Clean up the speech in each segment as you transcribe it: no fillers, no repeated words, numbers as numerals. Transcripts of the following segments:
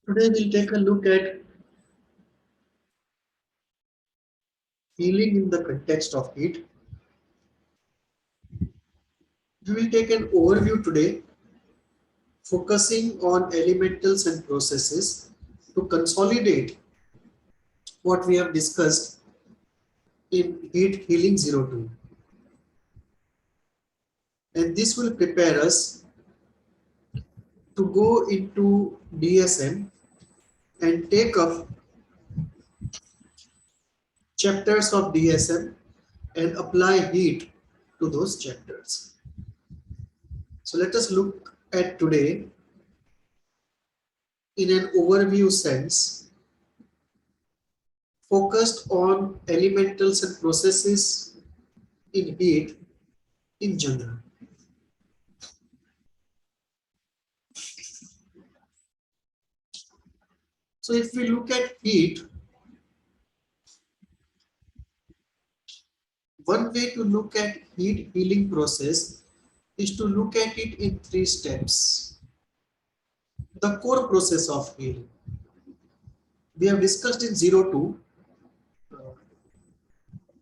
Today we'll take a look at healing in the context of heat. We will take an overview today, focusing on elementals and processes to consolidate what we have discussed in Heat Healing 02. And this will prepare us to go into DSM and take up chapters of DSM and apply heat to those chapters. So let us look at today in an overview sense, focused on elementals and processes in heat in general. So if we look at heat, one way to look at heat healing process is to look at it in 3 steps. The core process of healing. We have discussed in 02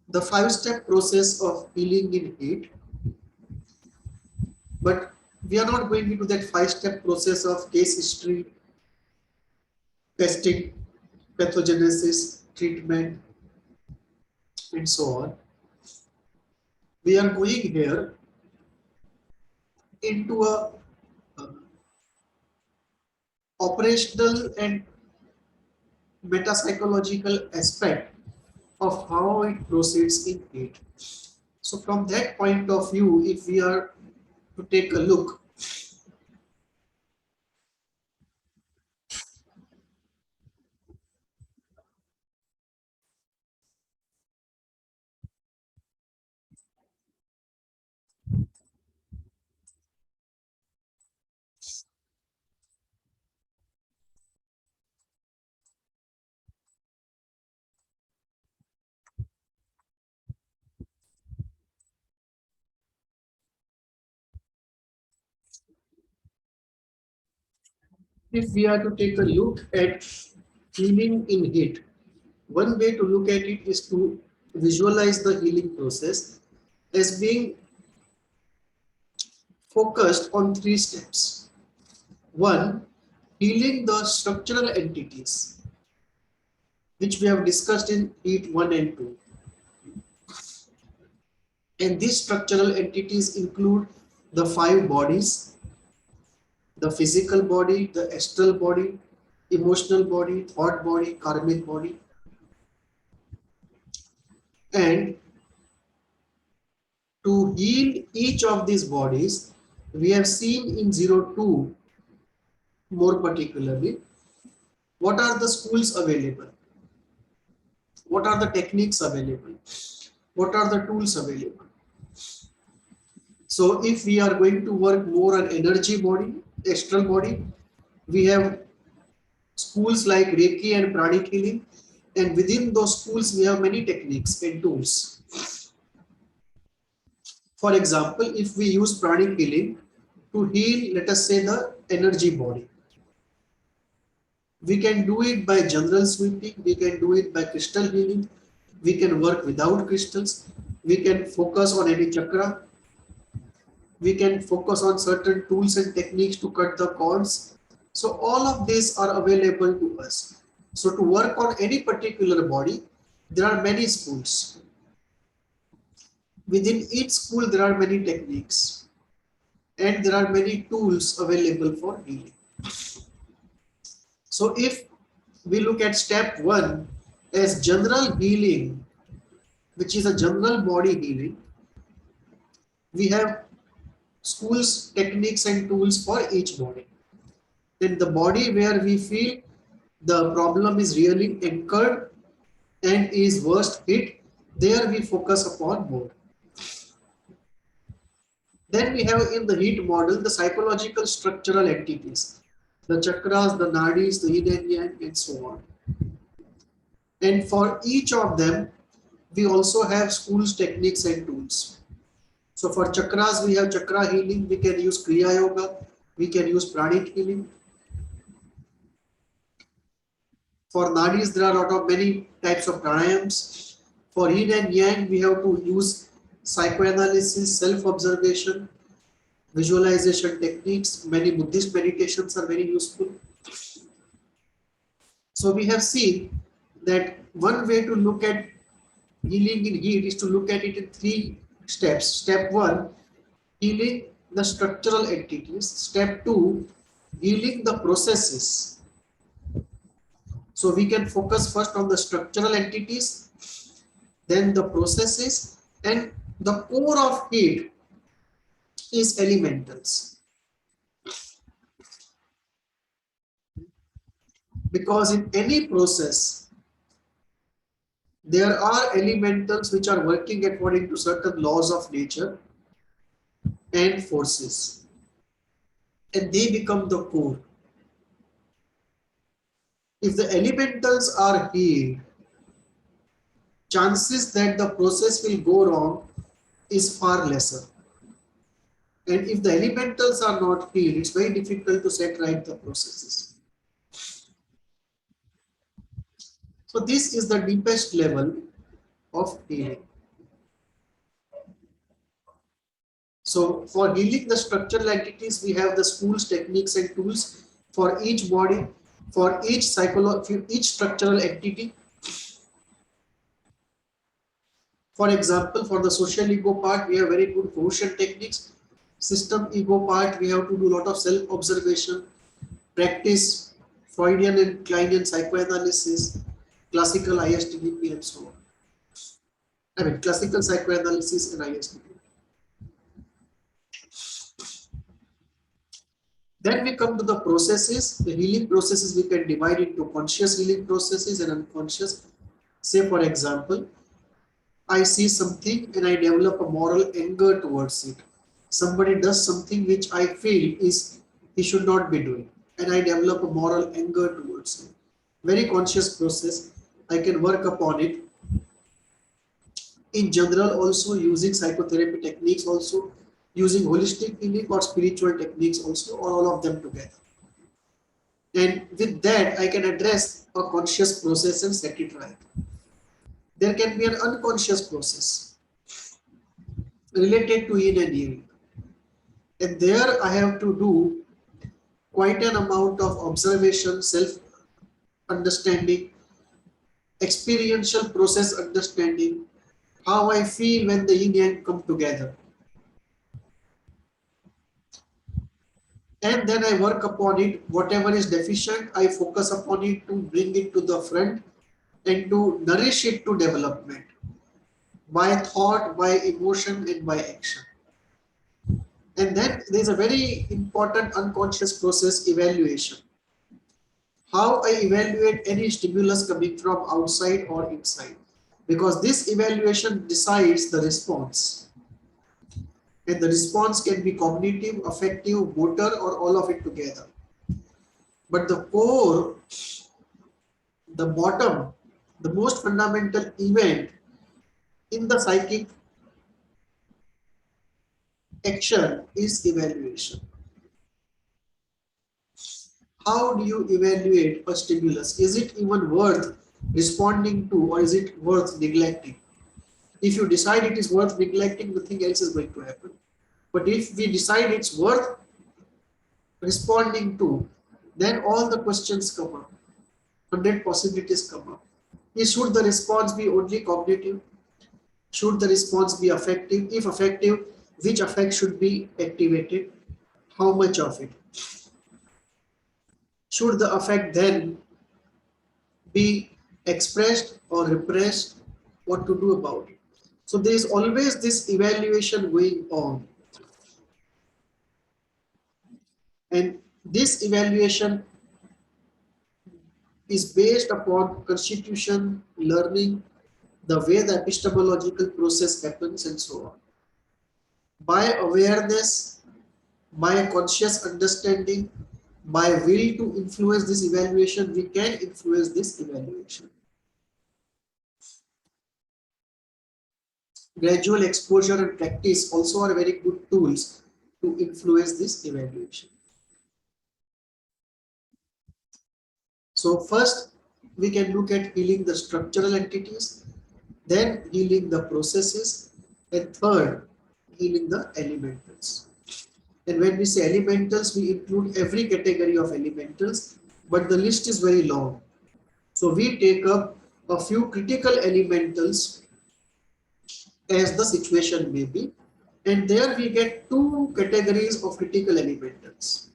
the 5-step process of healing in heat, but we are not going into that 5-step process of case history, testing, pathogenesis, treatment, and so on. We are going here into a operational and metapsychological aspect of how it proceeds in heat. So from that point of view, if we are to take a look, if we are to take a look at healing in heat, one way to look at it is to visualize the healing process as being focused on 3 steps. One, healing the structural entities, which we have discussed in heat 1 and 2. And these structural entities include the 5 bodies: the physical body, the astral body, emotional body, thought body, karmic body. And to heal each of these bodies, we have seen in 02 more particularly what are the schools available, what are the techniques available, what are the tools available. So if we are going to work more on energy body, astral body, we have schools like Reiki and pranic healing, and within those schools we have many techniques and tools. For example, if we use pranic healing to heal, let us say, the energy body, we can do it by general sweeping, we can do it by crystal healing, we can work without crystals, we can focus on any chakra, we can focus on certain tools and techniques to cut the cords. So all of these are available to us. So to work on any particular body, there are many schools. Within each school, there are many techniques and there are many tools available for healing. So if we look at step 1 as general healing, which is a general body healing, we have schools, techniques and tools for each body. Then the body where we feel the problem is really anchored and is worst hit, there we focus upon more. Then we have in the heat model the psychological structural entities, the chakras, the nadis, the yin and yang, and so on. And for each of them, we also have schools, techniques and tools. So for chakras, we have chakra healing, we can use Kriya Yoga, we can use pranic healing. For nadis, there are a lot of many types of pranayams. For yin and yang, we have to use psychoanalysis, self-observation, visualization techniques. Many Buddhist meditations are very useful. So we have seen that one way to look at healing in heat is to look at it in 3 steps. Step 1, healing the structural entities. Step 2, healing the processes. So we can focus first on the structural entities, then the processes, and the core of heat is elementals. Because in any process, there are elementals which are working according to certain laws of nature and forces, and they become the core. If the elementals are healed, chances that the process will go wrong is far lesser. And if the elementals are not healed, it's very difficult to set right the processes. So this is the deepest level of healing. So for healing the structural entities, we have the schools, techniques and tools for each body, for each each structural entity. For example, for the social ego part, we have very good quotient techniques. System ego part, we have to do a lot of self-observation, practice Freudian and Kleinian psychoanalysis, classical ISTDP and so on. I mean, classical psychoanalysis and ISTDP. Then we come to the processes. The healing processes we can divide into conscious healing processes and unconscious. Say, for example, I see something and I develop a moral anger towards it. Somebody does something which I feel is he should not be doing, and I develop a moral anger towards it. Very conscious process. I can work upon it. In general, also using psychotherapy techniques, also using holistic healing or spiritual techniques, also, or all of them together. And with that, I can address a conscious process and set it right. There can be an unconscious process related to yin and yang. And there I have to do quite an amount of observation, self-understanding, experiential process understanding, how I feel when the yin yang come together. And then I work upon it. Whatever is deficient, I focus upon it to bring it to the front and to nourish it to development by thought, by emotion, and by action. And then there is a very important unconscious process, evaluation. How I evaluate any stimulus coming from outside or inside, because this evaluation decides the response. And the response can be cognitive, affective, motor, or all of it together. But the core, the bottom, the most fundamental event in the psychic action is evaluation. How do you evaluate a stimulus? Is it even worth responding to, or is it worth neglecting? If you decide it is worth neglecting, nothing else is going to happen. But if we decide it's worth responding to, then all the questions come up. 100 possibilities come up. Should the response be only cognitive? Should the response be affective? If affective, which affect should be activated? How much of it? Should the affect then be expressed or repressed? What to do about it? So there is always this evaluation going on. And this evaluation is based upon constitution, learning, the way the epistemological process happens, and so on. By awareness, by conscious understanding, by will to influence this evaluation, we can influence this evaluation. Gradual exposure and practice also are very good tools to influence this evaluation. So first, we can look at healing the structural entities, then healing the processes, and third, healing the elementals. And when we say elementals, we include every category of elementals, but the list is very long. So we take up a few critical elementals as the situation may be, and there we get two categories of critical elementals.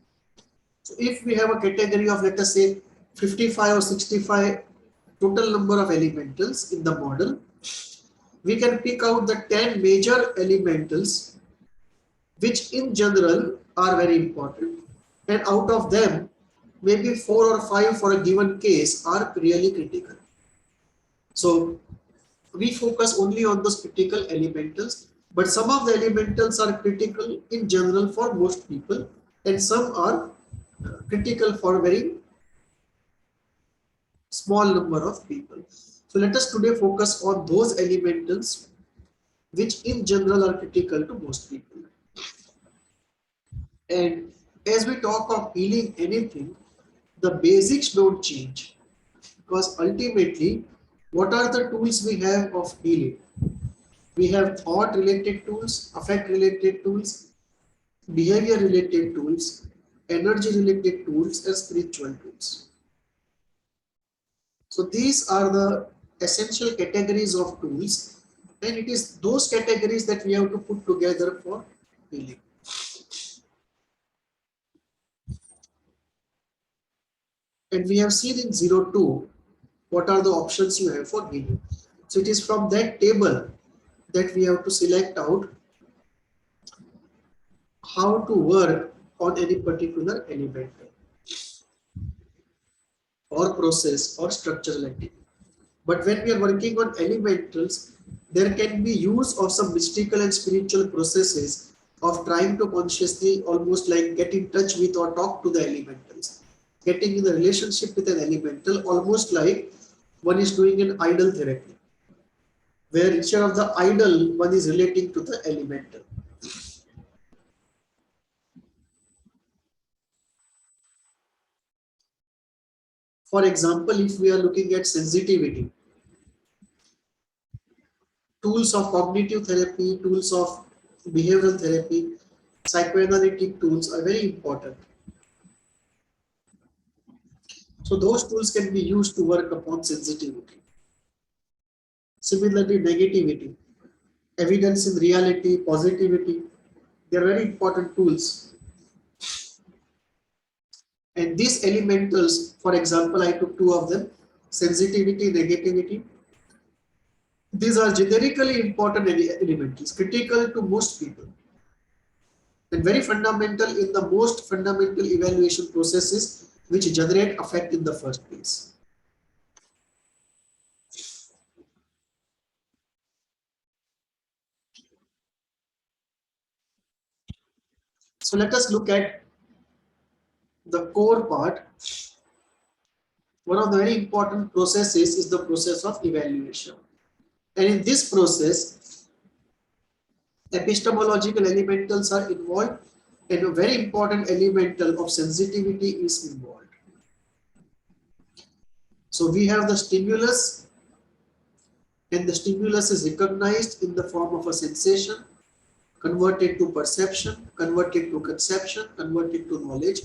So if we have a category of, let us say, 55 or 65 total number of elementals in the model, we can pick out the 10 major elementals which in general are very important, and out of them maybe 4 or 5 for a given case are really critical. So we focus only on those critical elementals, but some of the elementals are critical in general for most people, and some are critical for very small number of people. So let us today focus on those elementals which in general are critical to most people. And as we talk of healing anything, the basics don't change, because ultimately, what are the tools we have of healing? We have thought related tools, affect related tools, behavior related tools, energy related tools, and spiritual tools. So these are the essential categories of tools, and it is those categories that we have to put together for healing. And we have seen in 02 what are the options you have for healing. So it is from that table that we have to select out how to work on any particular element or process or structural entity. But when we are working on elementals, there can be use of some mystical and spiritual processes of trying to consciously almost like get in touch with or talk to the elementals. Getting in the relationship with an elemental, almost like one is doing an idol therapy, where instead of the idol, one is relating to the elemental. For example, if we are looking at sensitivity, tools of cognitive therapy, tools of behavioral therapy, psychoanalytic tools are very important. So those tools can be used to work upon sensitivity. Similarly, negativity, evidence in reality, positivity, they are very important tools. And these elementals, for example, I took two of them, sensitivity, negativity. These are generically important elementals, critical to most people, and very fundamental in the most fundamental evaluation processes which generate affect in the first place. So let us look at the core part. One of the very important processes is the process of evaluation. And in this process, epistemological elementals are involved, and a very important elemental of sensitivity is involved. So we have the stimulus, and the stimulus is recognized in the form of a sensation, converted to perception, converted to conception, converted to knowledge.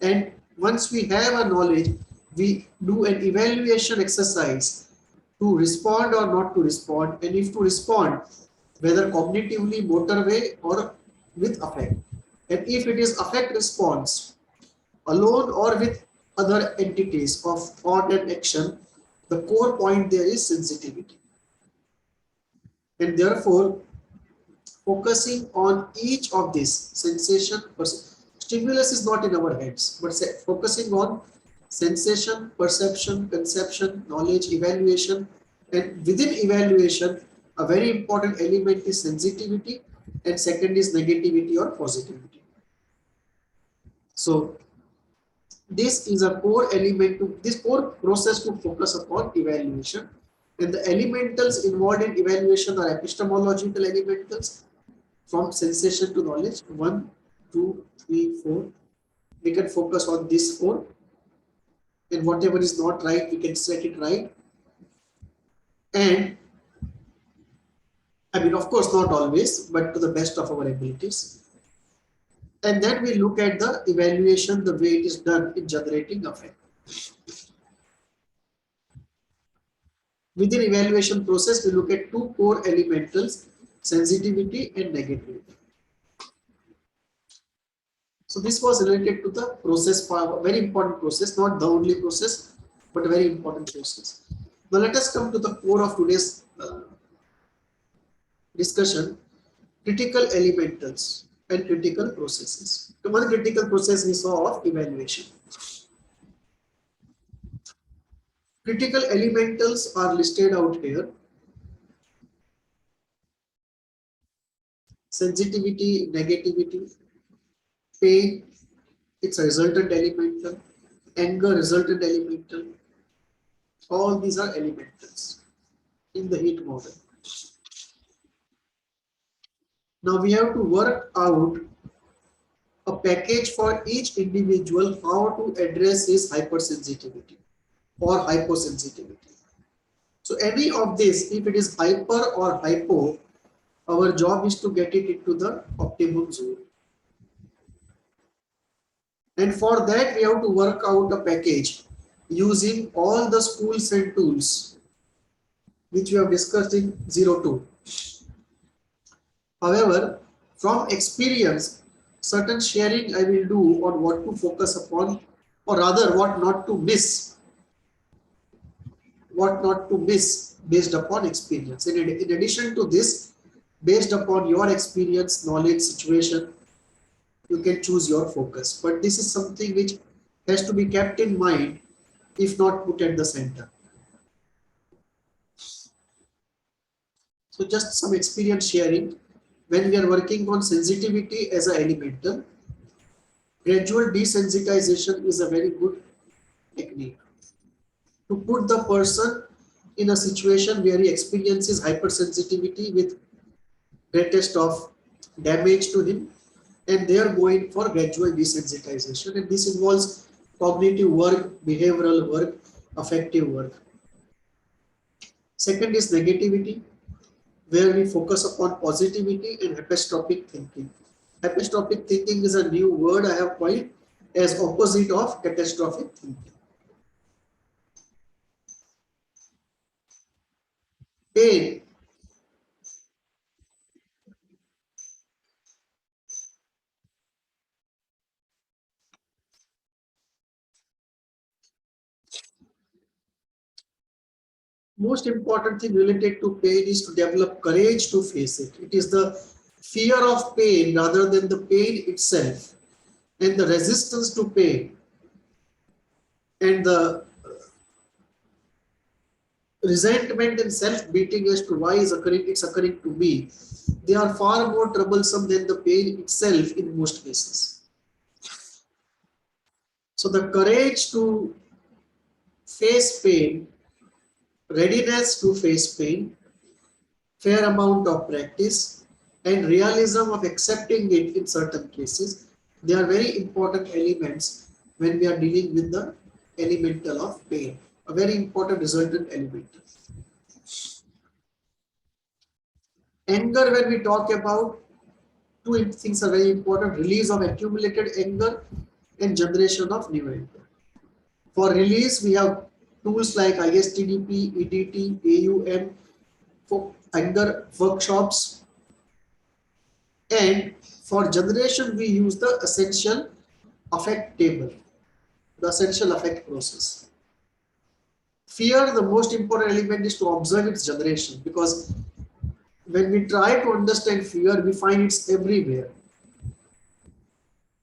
And once we have a knowledge, we do an evaluation exercise to respond or not to respond, and if to respond, whether cognitively, motor way, or with affect. And if it is affect response alone or with other entities of thought and action, the core point there is sensitivity. And therefore, focusing on each of these sensation, stimulus is not in our heads, but focusing on sensation, perception, conception, knowledge, evaluation, and within evaluation, a very important element is sensitivity, and second is negativity or positivity. So this is a core element to this core process to focus upon evaluation. And the elementals involved in evaluation are epistemological elementals, from sensation to knowledge, 1, 2, 3, 4. We can focus on these 4. and whatever is not right, we can set it right. And I mean, of course, not always, but to the best of our abilities. And then we look at the evaluation, the way it is done in generating affect. Within evaluation process, we look at two core elementals, sensitivity and negativity. So this was related to the process, very important process, not the only process, but a very important process. Now let us come to the core of today's discussion, critical elementals and critical processes. So one critical process we saw of evaluation. Critical elementals are listed out here. Sensitivity, negativity, pain, it's a resultant elemental, anger, resultant elemental. All these are elementals in the heat model. Now we have to work out a package for each individual how to address his hypersensitivity or hyposensitivity. So any of this, if it is hyper or hypo, our job is to get it into the optimum zone. And for that, we have to work out a package using all the tools and tools which we have discussed in 02. However, from experience, certain sharing I will do on what to focus upon, or rather what not to miss. What not to miss based upon experience. In addition to this, based upon your experience, knowledge, situation, you can choose your focus. But this is something which has to be kept in mind, if not put at the center. So just some experience sharing. When we are working on sensitivity as an elemental, gradual desensitization is a very good technique to put the person in a situation where he experiences hypersensitivity with greatest of damage to him, and they are going for gradual desensitization, and this involves cognitive work, behavioral work, affective work. Second is negativity, where we focus upon positivity and epistrophic thinking. Epistrophic thinking is a new word I have coined as opposite of catastrophic thinking. Pain. Most important thing related to pain is to develop courage to face it. It is the fear of pain rather than the pain itself, and the resistance to pain and the resentment and self-beating as to why it's occurring to me. They are far more troublesome than the pain itself in most cases. So the courage to face pain, readiness to face pain, fair amount of practice, and realism of accepting it in certain cases, they are very important elements when we are dealing with the elemental of pain, a very important resultant element. Anger, when we talk about, two things are very important: release of accumulated anger and generation of new anger. For release, we have tools like ISTDP, EDT, AUM, for anger workshops, and for generation, we use the essential affect table, the essential affect process. Fear, the most important element is to observe its generation, because when we try to understand fear, we find it's everywhere.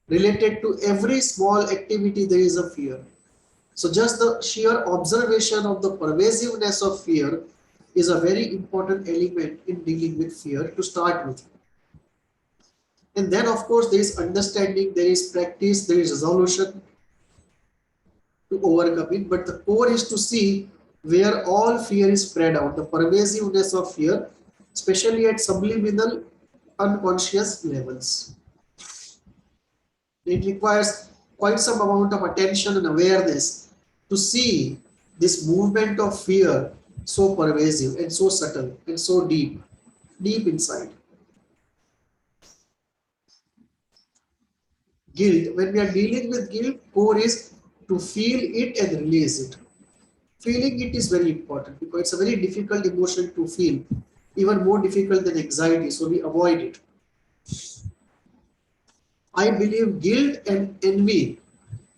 Related to every small activity, there is a fear. So just the sheer observation of the pervasiveness of fear is a very important element in dealing with fear to start with. And then of course there is understanding, there is practice, there is resolution to overcome it. But the core is to see where all fear is spread out, the pervasiveness of fear, especially at subliminal unconscious levels. It requires quite some amount of attention and awareness to see this movement of fear so pervasive and so subtle and so deep, deep inside. Guilt, when we are dealing with guilt, core is to feel it and release it. Feeling it is very important because it's a very difficult emotion to feel, even more difficult than anxiety, so we avoid it. I believe guilt and envy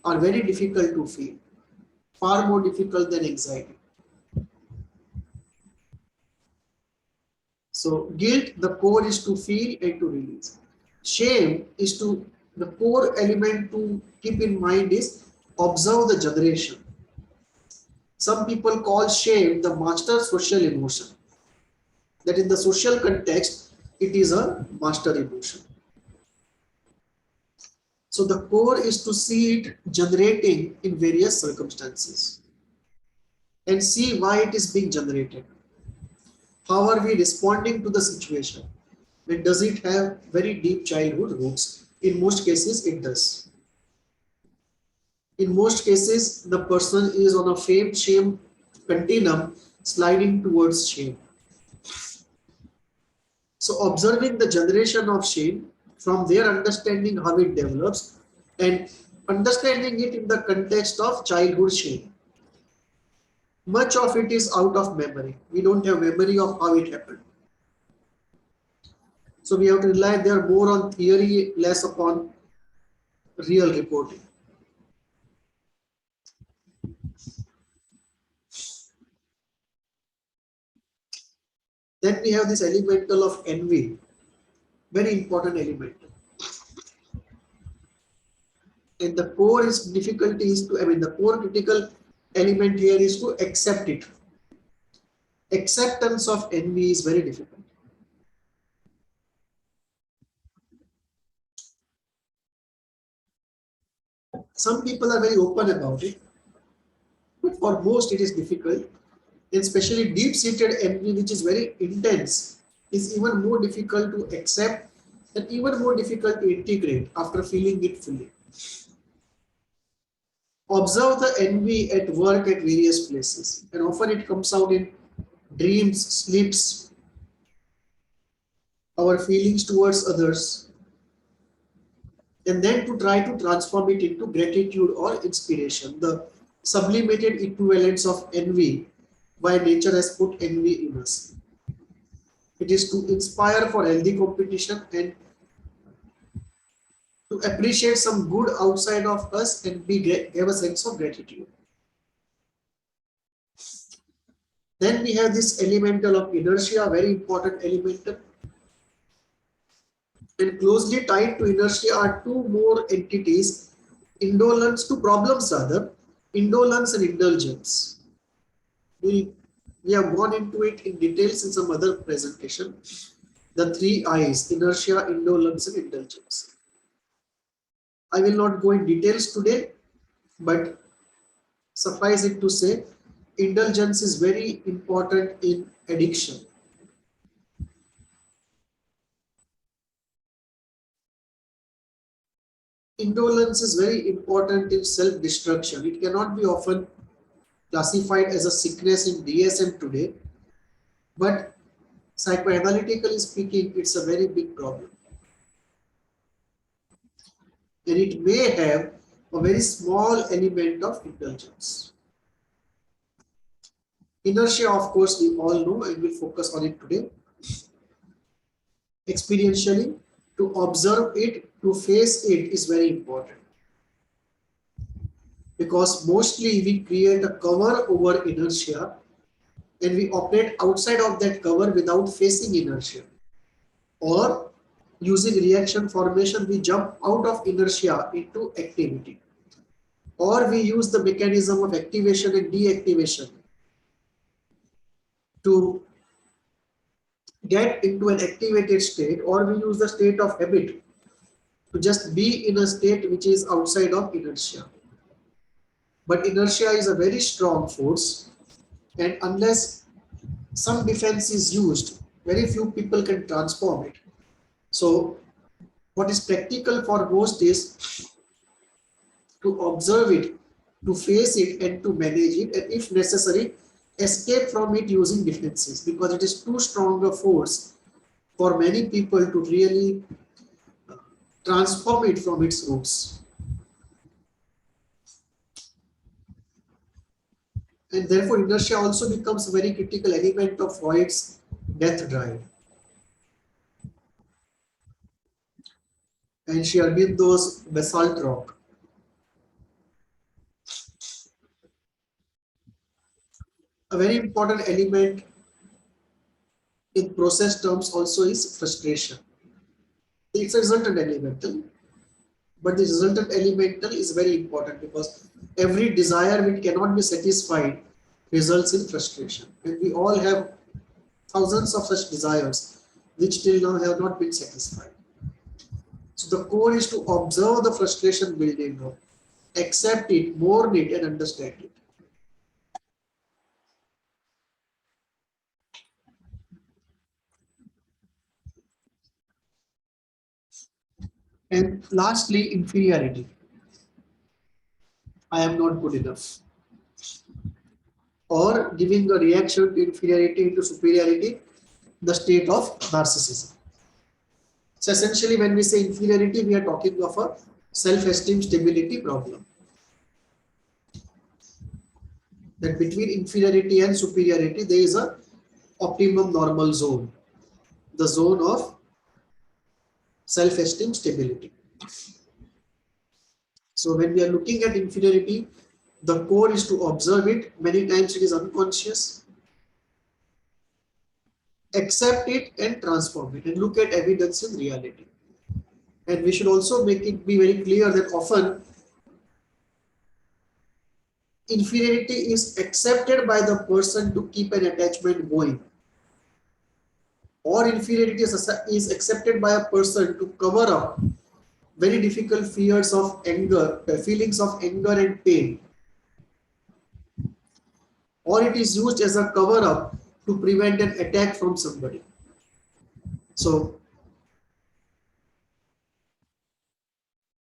are very difficult to feel, far more difficult than anxiety. So guilt, the core is to feel and to release. Shame is to, the core element to keep in mind is observe the generation. Some people call shame the master social emotion. That in the social context, it is a master emotion. So the core is to see it generating in various circumstances and see why it is being generated. How are we responding to the situation? And does it have very deep childhood roots? In most cases, it does. In most cases, the person is on a fame shame continuum sliding towards shame. So observing the generation of shame, from their understanding how it develops and understanding it in the context of childhood shame. Much of it is out of memory. We don't have memory of how it happened. So we have to rely there more on theory, less upon real reporting. Then we have this elemental of envy, very important element. And the core is difficulty is to, the core critical element here is to accept it. Acceptance of envy is very difficult. Some people are very open about it, but for most it is difficult. Especially deep-seated envy, which is very intense, is even more difficult to accept and even more difficult to integrate after feeling it fully. Observe the envy at work at various places, and often it comes out in dreams, sleeps, our feelings towards others, and then to try to transform it into gratitude or inspiration. The sublimated equivalence of envy, why nature has put envy in us. It is to inspire for healthy competition and to appreciate some good outside of us and have a sense of gratitude. Then we have this elemental of inertia, very important elemental. And closely tied to inertia are two more entities, indolence, two problems rather, indolence and indulgence. We have gone into it in details in some other presentation. The three I's, inertia, indolence and indulgence. I will not go in details today, but suffice it to say, indulgence is very important in addiction. Indolence is very important in self-destruction. It cannot be often classified as a sickness in DSM today, but psychoanalytically speaking, it's a very big problem. And it may have a very small element of indulgence. Inertia, of course, we all know and we'll focus on it today. Experientially, to observe it, to face it is very important. Because mostly we create a cover over inertia and we operate outside of that cover without facing inertia. Or using reaction formation, we jump out of inertia into activity. Or we use the mechanism of activation and deactivation to get into an activated state, or we use the state of habit to just be in a state which is outside of inertia. But inertia is a very strong force, and unless some defense is used, very few people can transform it. So what is practical for most is to observe it to face it and to manage it, and if necessary, escape from it using defenses, because it is too strong a force for many people to really transform it from its roots. And therefore, inertia also becomes a very critical element of Freud's death drive. And she argued those basalt rock. A very important element in process terms also is frustration. It's a resultant elemental, but the resultant elemental is very important because every desire which cannot be satisfied results in frustration. And we all have thousands of such desires which till now have not been satisfied. So the core is to observe the frustration building up, accept it, mourn it, and understand it. And lastly, inferiority. I am not good enough. Or giving a reaction to inferiority into superiority, the state of narcissism. So essentially, when we say inferiority, we are talking of a self-esteem stability problem. That between inferiority and superiority, there is a optimum normal zone, the zone of self-esteem stability. So when we are looking at inferiority, the core is to observe it. Many times it is unconscious. Accept it and transform it and look at evidence in reality. And we should also make it be very clear that often inferiority is accepted by the person to keep an attachment going, or inferiority is accepted by a person to cover up very difficult fears of anger, feelings of anger and pain, or it is used as a cover up to prevent an attack from somebody. So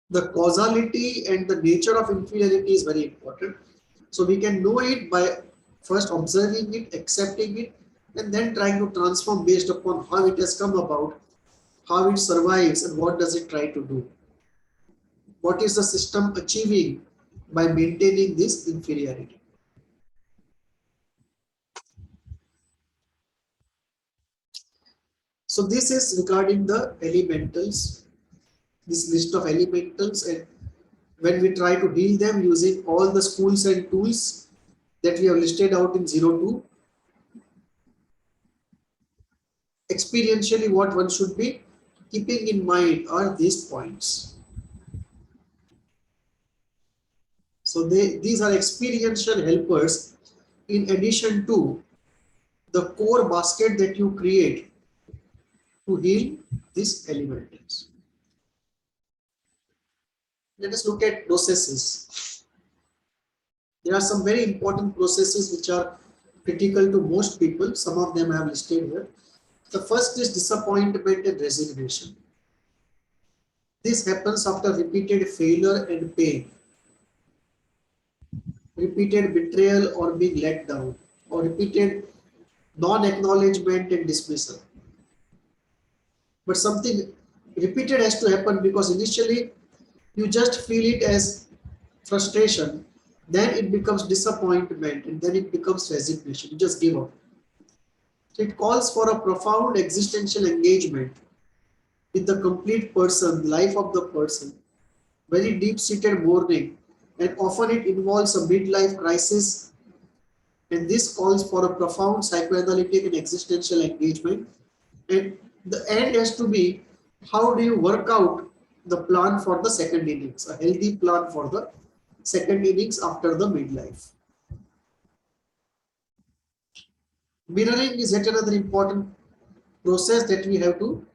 the causality and the nature of inferiority is very important. So we can know it by first observing it, accepting it, and then trying to transform based upon how it has come about, how it survives, and what does it try to do. What is the system achieving by maintaining this inferiority? So this is regarding the elementals, this list of elementals, and when we try to deal them using all the schools and tools that we have listed out in 02, experientially what one should be keeping in mind are these points. So these are experiential helpers in addition to the core basket that you create to heal these elementals. Let us look at processes. There are some very important processes which are critical to most people. Some of them I have listed here. The first is disappointment and resignation. This happens after repeated failure and pain, repeated betrayal or being let down, or repeated non-acknowledgement and dismissal. But something repeated has to happen, because initially you just feel it as frustration, then it becomes disappointment, and then it becomes resignation. You just give up. So it calls for a profound existential engagement with the complete person, life of the person, very deep-seated mourning, and often it involves a midlife crisis, and this calls for a profound psychoanalytic and existential engagement. And the end has to be, how do you work out the plan for the second innings, a healthy plan for the second innings after the midlife. Mirroring is yet another important process that we have to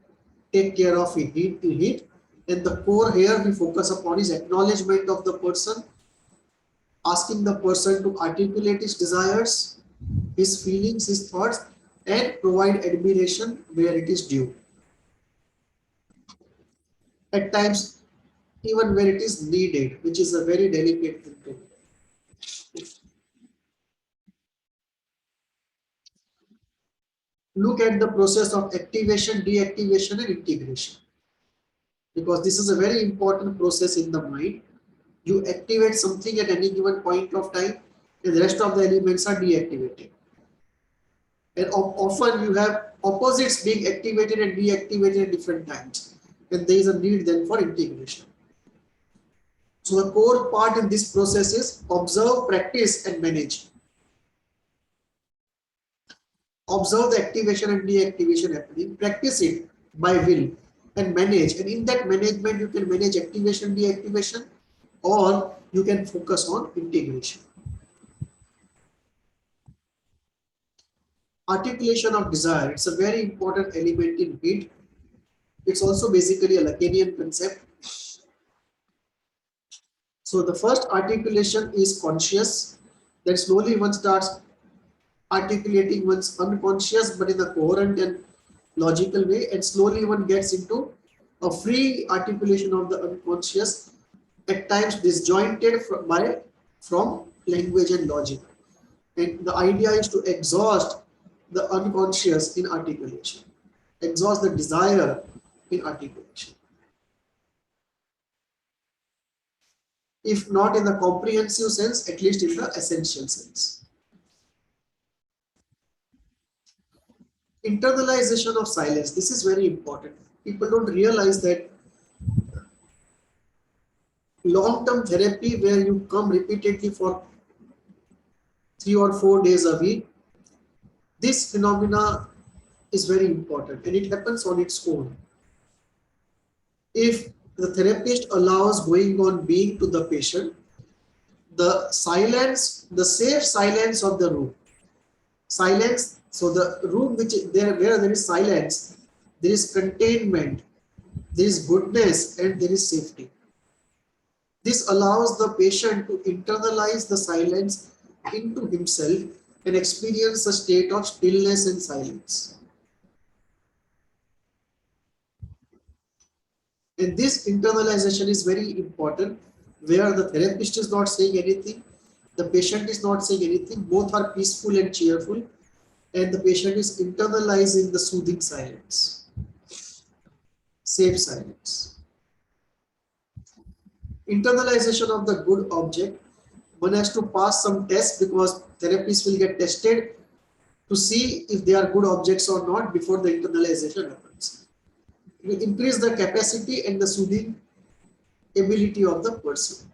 take care of in it. And the core here we focus upon is acknowledgement of the person, asking the person to articulate his desires, his feelings, his thoughts, and provide admiration where it is due. At times, even where it is needed, which is a very delicate thing to do. look at the process of activation, deactivation, and integration, because this is a very important process in the mind. You activate something at any given point of time, and the rest of the elements are deactivated. And often you have opposites being activated and deactivated at different times, and there is a need then for integration. So the core part in this process is observe, practice, and manage. Observe the activation and deactivation happening, practice it by will, and manage. And in that management, you can manage activation, deactivation, or you can focus on integration. Articulation of desire, it's a very important element in HEAT. It's also basically a Lacanian concept. So the first articulation is conscious. Then slowly one starts articulating one's unconscious, but in a coherent and logical way, and slowly one gets into a free articulation of the unconscious, at times disjointed from language and logic. And the idea is to exhaust the unconscious in articulation, exhaust the desire in articulation. If not in the comprehensive sense, at least in the essential sense. Internalization of silence. This is very important. People don't realize that long-term therapy, where you come repeatedly for 3 or 4 days a week, this phenomena is very important, and it happens on its own. If the therapist allows going on being to the patient, the silence, the safe silence of the room, silence, so the room where there is silence, there is containment, there is goodness, and there is safety. This allows the patient to internalize the silence into himself and experience a state of stillness and silence. And this internalization is very important, where the therapist is not saying anything, the patient is not saying anything, both are peaceful and cheerful, and the patient is internalizing the soothing silence, safe silence. Internalization of the good object. One has to pass some tests, because therapists will get tested to see if they are good objects or not before the internalization happens. You increase the capacity and the soothing ability of the person.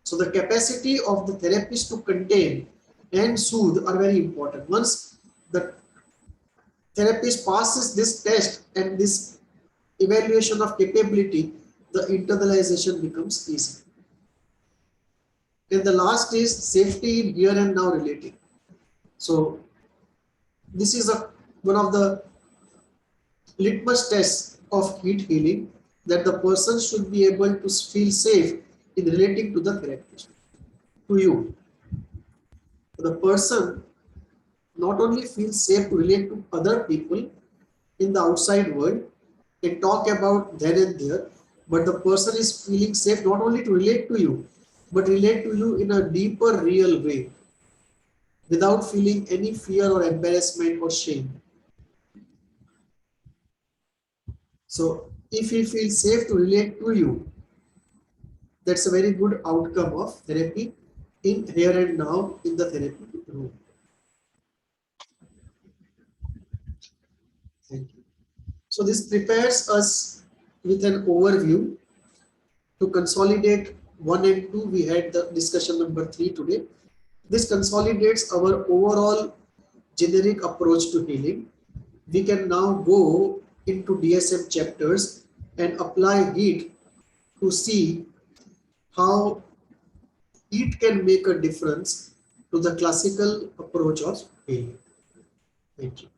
So the capacity of the therapist to contain and soothe are very important. Once the therapist passes this test and this evaluation of capability, the internalization becomes easy. And the last is safety in here and now relating. So this is one of the litmus tests of heat healing, that the person should be able to feel safe in relating to the therapist, to you. The person not only feels safe to relate to other people in the outside world and talk about then and there, but the person is feeling safe not only to relate to you, but relate to you in a deeper, real way, without feeling any fear or embarrassment or shame. So if he feels safe to relate to you, that's a very good outcome of therapy in here and now in the therapy room. Thank you. So this prepares us with an overview. To consolidate 1 and 2, we had the discussion number 3 today. This consolidates our overall generic approach to healing. We can now go into DSM chapters and apply heat to see how heat can make a difference to the classical approach of healing. Thank you.